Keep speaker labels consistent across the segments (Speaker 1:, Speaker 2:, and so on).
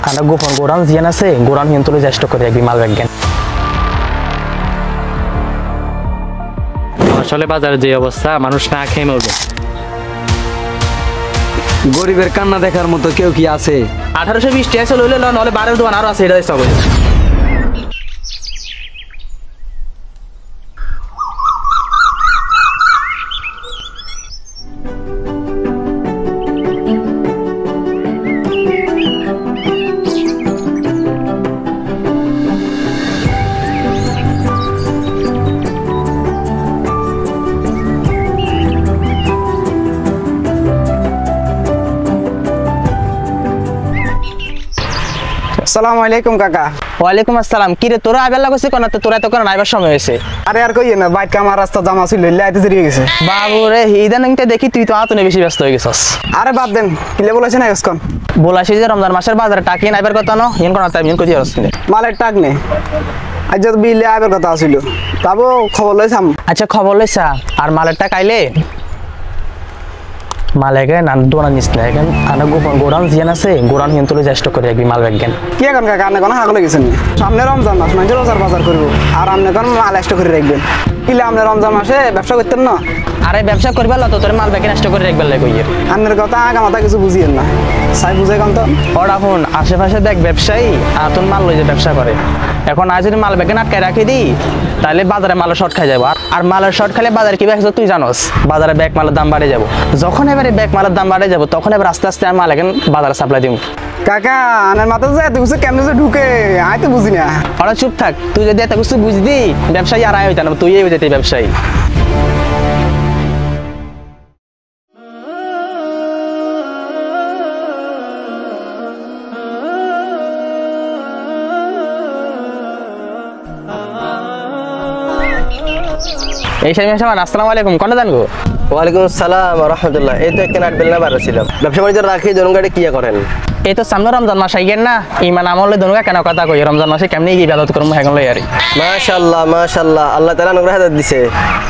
Speaker 1: আনা গোপন গোরান জিয়ান আছে গোরান হিন তুলে চেষ্টা করে একবি মাল ব্যাগেন আসলে বাজারে যে অবস্থা মানুষ না খেয়ে মরবে
Speaker 2: গরিবের কান্না দেখার মতো কেউ কি আছে
Speaker 1: 1820 টাকা লইলে নাহলে 12 দোকান আরো আছে এটা সব
Speaker 2: আসসালামু আলাইকুম কাকা
Speaker 1: ওয়ালাইকুম আসসালাম কি রে তোরা আইবার লাগছে কোন তো তোরা তো কোন আইবার সময় হইছে
Speaker 2: আরে আর কই না বাইক কামার রাস্তা জামা ছিল লাইতে জড়িয়ে গেছে
Speaker 1: বাবু রে ইদানিংটা দেখি তুই তো আতনে বেশি ব্যস্ত হয়ে গেছস
Speaker 2: আরে বাদ দেন কিলে বলেছেন আজকন
Speaker 1: বলাছি যে রমজান মাসের বাজারে টাকা আইবার কথা ন ইন কোন টাইম ইন কই আসছিস
Speaker 2: মালের টাক নে আজ যত বিলে আইবার কথা ছিল তাবো খবর লইছাম
Speaker 1: আচ্ছা খবর লইছা আর মালের টাকা আইলে মালেকে নান দোনা নিস না এখন আনা গোপন গোরান জিয়ান আছে গোরান হিন তুলে চেষ্টা করে একবি মাল ব্যাগেন
Speaker 2: কি এখন কাকা আপনি কোন হাগলে গেছেন সামনে রমজান মাস মানে রোজার বাজার করব আর আপনি কোন মাল এক্সট্রা করে রাখবেন কিলে আপনি রমজান মাসে ব্যবসা করতেন না
Speaker 1: আরে ব্যবসা করবা তো তোর মাল ব্যাগেন এক্সট্রা করে রাখবার লাগে কইয়ের
Speaker 2: আপনার কথা আগা মাথা কিছু বুঝিয়েন না সাই বুঝাই কোন তো
Speaker 1: ওরা ফোন আশেপাশে দেখ ব্যবসায়ী আতন মাল লই যে ব্যবসা করে এখন আজ যদি মাল ব্যাগেন আটকে রাখি দি তাহলে বাজারে মালের শর্ট খাই যাবো আর মালের শর্ট খাইলে বাজারে কি বেচছো তুই জানোস বাজারে ব্যাগ মালের দাম বাড়ে যাবো যখন এবারে ব্যাগ মালের দাম বাড়ে যাবো তখন এবার আস্তে আস্তে আমি মাল এখন বাজারে সাপ্লাই দিব
Speaker 2: কাকা আনার মাথা যে এত কিছু কেমনে যে ঢুকে আই তো বুঝি না
Speaker 1: ওরা চুপ থাক তুই যদি এত কিছু বুঝদি ব্যবসায়ী আর আয় হইতা না তুই হয়ে যেতে ব্যবসায়ী এই শামিম সাহেব আসসালামু আলাইকুম কোন জান গো
Speaker 3: ওয়ালাইকুম আসসালাম ওয়া রাহমাতুল্লাহ এই তো একখান আটবেল না বাড়াছিলাম ব্যবসা বাণিজ্য রাখি দোন গাড়ি কি করেন
Speaker 1: এই তো সামনে রমজান মাস আইগেন না ইমান আমলে দনুগা কেন কথা কই রমজান মাসে কেমনে কি ইবাদত করব হেগন লই আরি
Speaker 3: মাশাআল্লাহ মাশাআল্লাহ আল্লাহ তাআলা অনুগ্রহ দিছে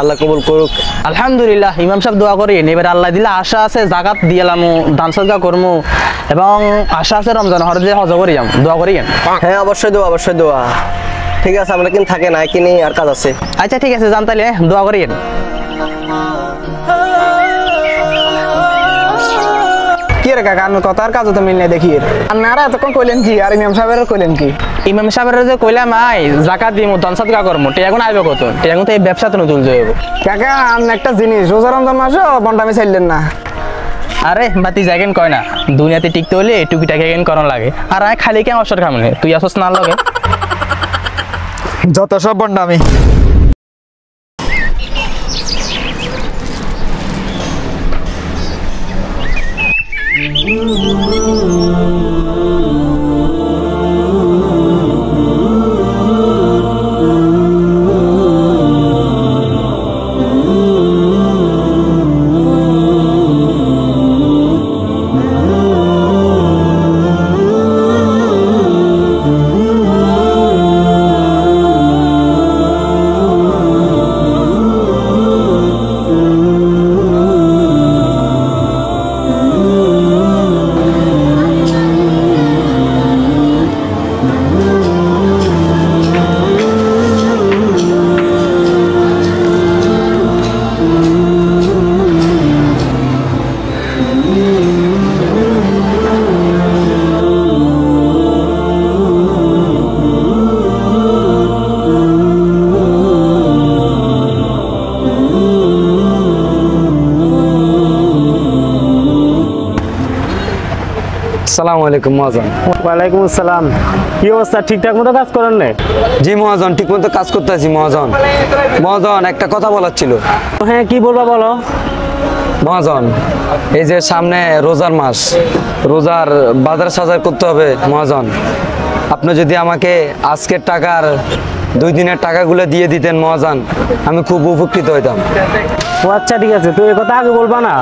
Speaker 3: আল্লাহ কবুল করুক
Speaker 1: আলহামদুলিল্লাহ ইমাম সাহেব দোয়া করি এবারে আল্লাহ দিলে আশা আছে যাকাত দিয়ালামু দান সদকা করমু এবং আশা আছে রমজান হরজে হজ করি যাম দোয়া করিয়েন
Speaker 3: হ্যাঁ অবশ্যই দোয়া ঠিক আছে আমরা কিন্তু থাকে না কিনি আর কাজ আছে
Speaker 1: আচ্ছা ঠিক আছে জান তাইলে দোয়া করিয়েন
Speaker 2: কি রে কাকা আপনার কথা আর কাজ তো মিল নাই দেখি আপনারা এতক্ষণ কইলেন কি আর ইমাম সাহেবের কইলেন কি
Speaker 1: ইমাম সাহেবের যে কইলাম আই যাকাত দিমু দান সদকা করমু তে এখন আইবে কত তে এখন তো এই ব্যবসা তো নতুন যাইব
Speaker 2: কাকা আপনি একটা জিনিস রোজা রমজান মাসে বন্ডামি চাইলেন না
Speaker 1: আরে বাতি জাগেন কয় না দুনিয়াতে টিকতে হলে টুকিটাকে গেন করন লাগে আর আই খালি কেন অবসর খামনে তুই আসছ না লগে
Speaker 2: যত সব বন্ডামি
Speaker 4: আসসালামু আলাইকুম মহাজন।
Speaker 5: ওয়ালাইকুম আসসালাম। কি অবস্থা, ঠিকঠাক মতো কাজ করেন না?
Speaker 4: জি মহাজন, ঠিক মতো কাজ করতেছি মহাজন। মহাজন একটা কথা বলার ছিল।
Speaker 5: হ্যাঁ কি বলবা বলো।
Speaker 4: মহাজন এই যে সামনে রোজার মাস, রোজার বাজার সাজার করতে হবে মহাজন। আপনি যদি আমাকে আজকের টাকার 2 দিনের টাকাগুলো দিয়ে দিতেন মহাজন, আমি খুব উপকৃত হইতাম।
Speaker 5: ও আচ্ছা ঠিক আছে, তুই এই কথা আগে বলবা না।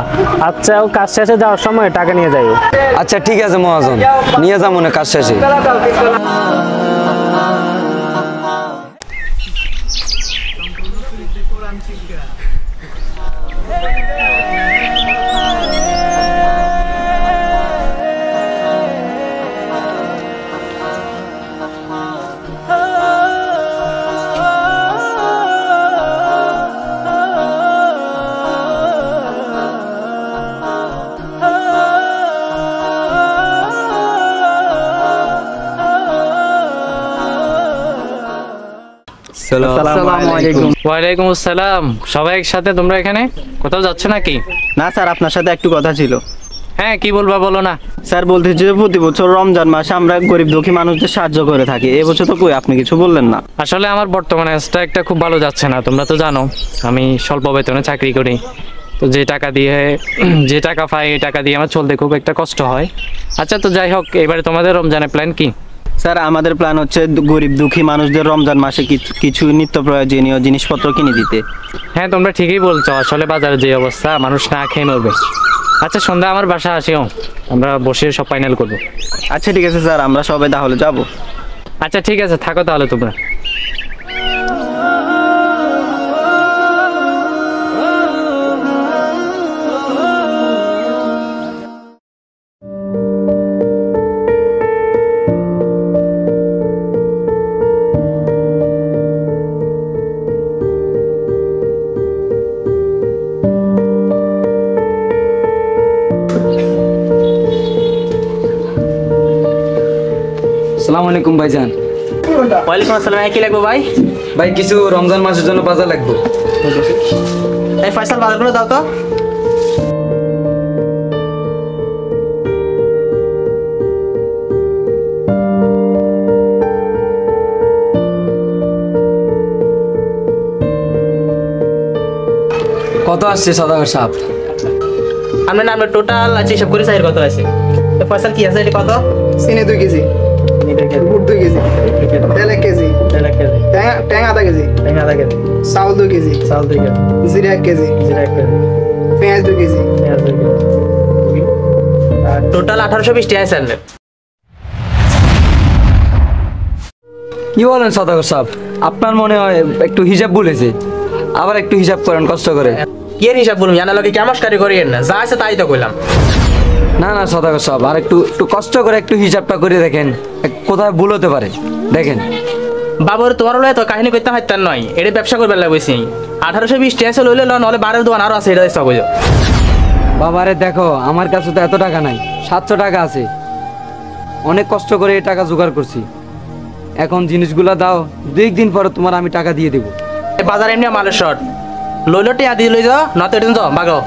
Speaker 5: আচ্ছা ও কাজ শেষে যাওয়ার সময় টাকা নিয়ে যাইও।
Speaker 4: আচ্ছা ঠিক আছে মহাজন, নিয়ে যাবো না কাজ শেষে।
Speaker 2: আসসালামু আলাইকুম।
Speaker 6: ওয়ালাইকুম আসসালাম। সবাই একসাথে, তোমরা এখানে কোথাও যাচ্ছ নাকি?
Speaker 3: না স্যার, আপনার সাথে একটু কথা ছিল।
Speaker 6: হ্যাঁ, কি বলবা বলো না।
Speaker 3: স্যার বলতেছি যে প্রতি বছর রমজান মাসে আমরা গরিব দুঃখী মানুষদের সাহায্য করে থাকি, এবছর তো কই আপনি কিছু বললেন না।
Speaker 6: আসলে আমার বর্তমানে কাজটা একটা খুব ভালো যাচ্ছে না, তোমরা তো জানো আমি স্বল্প বেতনে চাকরি করি। তো যে টাকা দিয়ে যে টাকা পাই এই টাকা দিয়ে আমার চলতে খুব একটা কষ্ট হয়। আচ্ছা, তো যাই হোক, এবারে তোমাদের রমজানের প্ল্যান কি?
Speaker 3: স্যার আমাদের প্ল্যান হচ্ছে গরিব দুঃখী মানুষদের রমজান মাসে কিছু নিত্য প্রয়োজনীয় জিনিসপত্র কিনে দিতে।
Speaker 6: হ্যাঁ, তোমরা ঠিকই বলছো, আসলে বাজারে যে অবস্থা মানুষ না খেয়ে মরবে। আচ্ছা, সন্ধ্যা আমার বাসা আসিও, আমরা বসে সব ফাইনাল করবো।
Speaker 3: আচ্ছা ঠিক আছে স্যার, আমরা সবাই তাহলে যাব।
Speaker 6: আচ্ছা ঠিক আছে, থাকো তাহলে তোমরা।
Speaker 4: আসসালামু আলাইকুম ভাইজান।
Speaker 1: ওয়ালাইকুম আসসালাম। কি লাগবে ভাই?
Speaker 4: ভাই কিছু রমজান মাসের জন্য বাজার লাগবে।
Speaker 1: এই ফয়সাল বাজারগুলো দাও তো।
Speaker 4: কত আসছে সদাগর সাহেব?
Speaker 1: আমরা টোটাল আছে হিসাব করে চাইর কত আছে। তো ফয়সাল কি আছে এটা কত?
Speaker 2: চিনি 2 কেজি, গুড় 2 কেজি, তেল 1 কেজি, ট্যাং আধা কেজি, চাউল 2 কেজি, জিরা 1 কেজি, পেঁয়াজ 2 কেজি।
Speaker 1: টোটাল 1820 টাকা আছে।
Speaker 4: কি বলেন সদাগর সাহেব? আপনার মনে হয় একটু হিসাব ভুলেছে, আবার একটু হিসাব করেন কষ্ট করে।
Speaker 1: কি এর হিসাব বলুন, জানা লোকে কেমস্কারি করিয়েন না, যা আছে তাই তো কইলাম।
Speaker 4: না না সদাগর সাহেব, আর একটু একটু কষ্ট করে একটু হিসাবটা করে দেখেন, কোথায় ভুল হতে পারে দেখেন।
Speaker 1: বাবুর তোমার লয় তো কাহিনী করতে হাইতার নয়, এটা ব্যবসা করবে লাগবেছি। 1820 টাকা লইলে নহলে 12 দোকান আরো আছে, এটা সব বুঝো।
Speaker 4: বাবারে দেখো, আমার কাছে তো এত টাকা নাই, 700 টাকা আছে। অনেক কষ্ট করে এই টাকা জোগাড় করছি, এখন জিনিসগুলো দাও, 2 দিন পরে তোমার আমি টাকা দিয়ে দেবো।
Speaker 1: বাজার এমনি মালের শর্ট, লইলো টিয়া দিয়ে লই যাও, নয়তো এটা যাও বাগাও।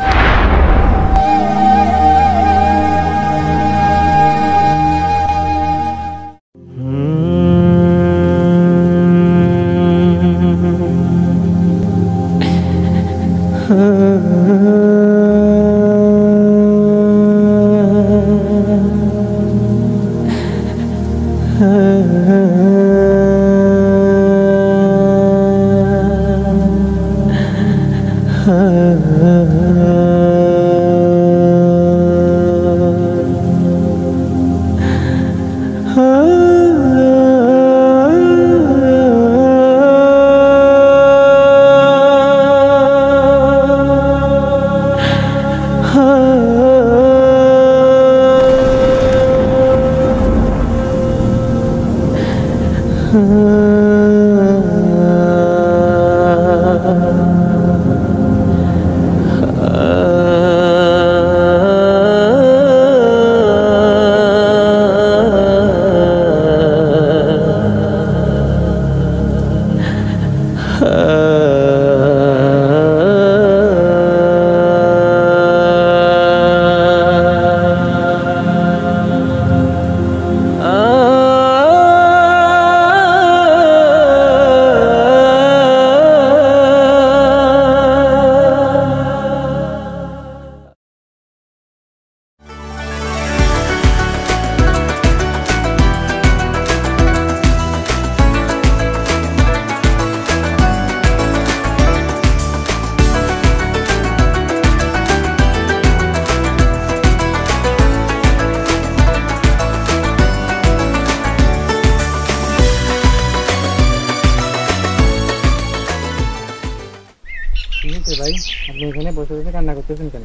Speaker 6: ভাই, আপনি এখানে বসে বসে কান্না করতেছেন কেন?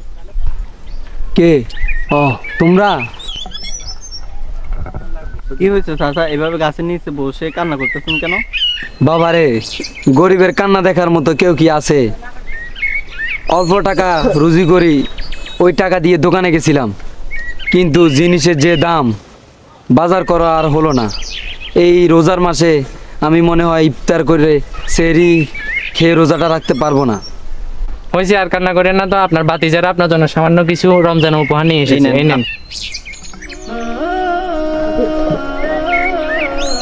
Speaker 4: কে? ও তোমরা?
Speaker 3: কি হয়েছে চাচা, এভাবে গাছের নিচে বসে কান্না করতেছেন কেন?
Speaker 4: বাবারে, গরিবের কান্না দেখার মতো কেউ কি আছে? অল্প টাকা রুজি করি, ওই টাকা দিয়ে দোকানে গেছিলাম, কিন্তু জিনিসের যে দাম, বাজার করা আর হলো না। এই রোজার মাসে আমি মনে হয় ইফতার করে সেহরি খেয়ে রোজাটা রাখতে পারবো না।
Speaker 6: হয়েছে, আর কান্না করেন না তো। আপনার বাতিজারা আপনার জন্য সামান্য কিছু রমজান উপহার নিয়ে এসেছে, এই নেন।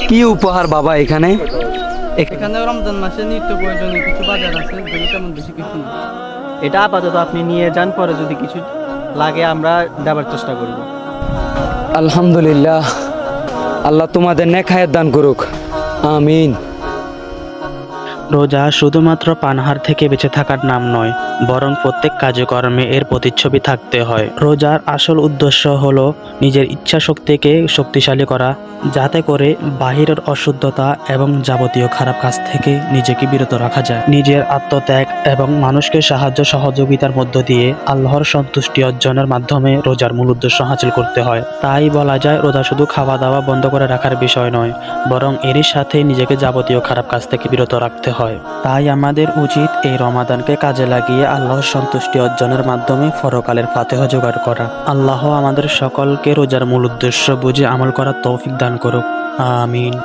Speaker 4: কি উপহার বাবা এখানে?
Speaker 3: এখানে রমজান মাসে নিত্য প্রয়োজনীয় কিছু বাজার আছে, যদি তেমন বেশি কিছু না। এটা আপাতত আপনি নিয়ে যান, পরে যদি কিছু লাগে আমরা দেওয়ার চেষ্টা করব।
Speaker 4: আলহামদুলিল্লাহ, আল্লাহ তোমাদের নেক হায়াত দান করুক, আমিন।
Speaker 7: রোজা শুধুমাত্র পানাহার থেকে বেঁচে থাকার নাম নয়, বরং প্রত্যেক কাজকর্মে এর প্রতিচ্ছবি থাকতে হয়। রোজার আসল উদ্দেশ্য হলো নিজের ইচ্ছা শক্তিকে শক্তিশালী করা, যাতে করে বাহিরের অশুদ্ধতা এবং যাবতীয় খারাপ কাজ থেকে নিজেকে বিরত রাখা যায়। নিজের আত্মত্যাগ এবং মানুষকে সাহায্য সহযোগিতার মধ্য দিয়ে আল্লাহর সন্তুষ্টি অর্জনের মাধ্যমে রোজার মূল উদ্দেশ্য হাসিল করতে হয়। তাই বলা যায় রোজা শুধু খাওয়া দাওয়া বন্ধ করে রাখার বিষয় নয়, বরং এরই সাথে নিজেকে যাবতীয় খারাপ কাজ থেকে বিরত রাখতে হয়। তাই আমাদের উচিত এই রমাদানকে কাজে লাগিয়ে আল্লাহর সন্তুষ্টি অর্জনের মাধ্যমে পরকালের ফাতেহা জোগাড় করা। আল্লাহ আমাদের সকলকে রোজার মূল উদ্দেশ্য বুঝে আমল করার তৌফিক দান করুক, আমিন।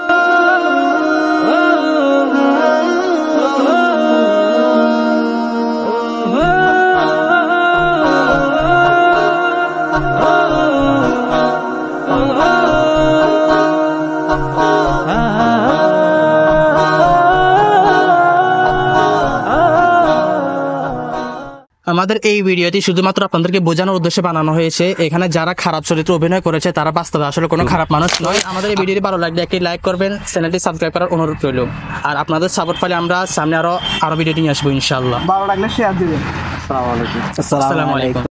Speaker 1: আমাদের এই ভিডিওটি শুধুমাত্র আপনাদেরকে বোঝানোর উদ্দেশ্যে বানানো হয়েছে। এখানে যারা খারাপ চরিত্র অভিনয় করেছে তারা বাস্তবে আসলে কোনো খারাপ মানুষ নয়। আমাদের এই ভিডিওটি ভালো লাগলে একটি লাইক করবেন, চ্যানেলটি সাবস্ক্রাইব করার অনুরোধ রইল। আর আপনাদের সাপোর্ট পেলে আমরা সামনে আরো ভিডিও নিয়ে আসবো ইনশাআল্লাহ।
Speaker 2: ভালো লাগলে শেয়ার দিবেন।
Speaker 1: আসসালামু আলাইকুম।